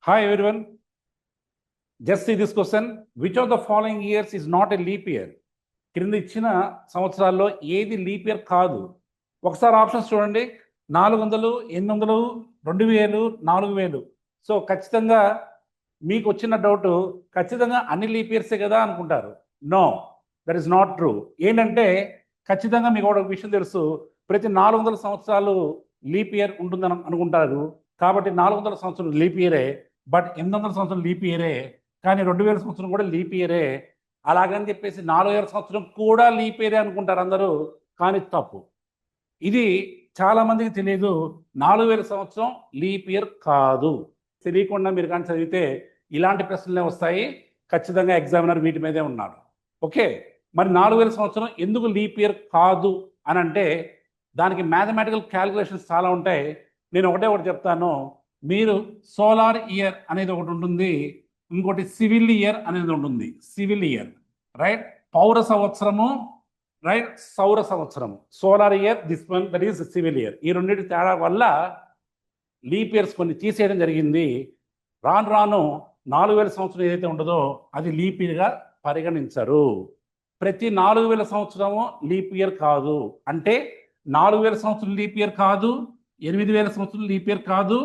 Hi everyone. Just see this question. Which of the following years is not a leap year? క్రింద ఇచ్చిన సంవత్సరాల్లో ఏది leap year కాదు? ఒకసారి ఆప్షన్స్ చూడండి. 400, 800, 2000, 4000. సో ఖచ్చితంగా మీకు వచ్చిన డౌట్ ఖచ్చితంగా అన్ని లీప్ ఇయర్సే కదా అనుకుంటారు. No, that is not true. ఏంటంటే ఖచ్చితంగా మీకు ఒక విషయం తెలుసు, ప్రతి 400 సంవత్సరాలు లీప్ ఇయర్ ఉంటుందని అనుకుంటారు. కాబట్టి 400 సంవత్సరం లీప్ ఇయరే, బట్ 800 సంవత్సరం లీప్ ఇయరే, కానీ 2000 సంవత్సరం కూడా లీప్ ఇయరే. అలాగని చెప్పేసి 4000 సంవత్సరం కూడా లీప్ ఇయరే అనుకుంటారు అందరూ, కానీ తప్పు. ఇది చాలామందికి తెలియదు. 4000 సంవత్సరం లీప్ ఇయర్ కాదు. తెలియకుండా మీరు కానీ చదివితే ఇలాంటి ప్రశ్నలే వస్తాయి. ఖచ్చితంగా ఎగ్జామినర్ వీటి మీదే ఉన్నాడు. ఓకే, మరి 4000 సంవత్సరం ఎందుకు లీప్ ఇయర్ కాదు అని అంటే దానికి మ్యాథమెటికల్ క్యాలిక్యులేషన్స్ చాలా ఉంటాయి. నేను ఒకటి చెప్తాను. మీరు సోలార్ ఇయర్ అనేది ఒకటి ఉంటుంది, ఇంకోటి సివిల్ ఇయర్ అనేది ఉంటుంది. సివిల్ ఇయర్, రైట్, పౌర సంవత్సరము, రైట్, సౌర సంవత్సరము. Solar year, this one that is civil year. ఈ రెండింటి తేడా వల్ల లీప్ ఇయర్స్ కొన్ని తీసేయడం జరిగింది. రాను రాను 4000 సంవత్సరం ఏదైతే ఉంటుందో అది లీప్ ఇయర్గా పరిగణించరు. ప్రతి 4000 సంవత్సరము లీప్ ఇయర్ కాదు. అంటే 4000 సంవత్సరం లీప్ ఇయర్ కాదు, 8000 సంవత్సరం లీప్ ఇయర్ కాదు,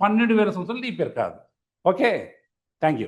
12000 సంవత్సరం లీప్ ఇయర్ కాదు. Okay, thank you.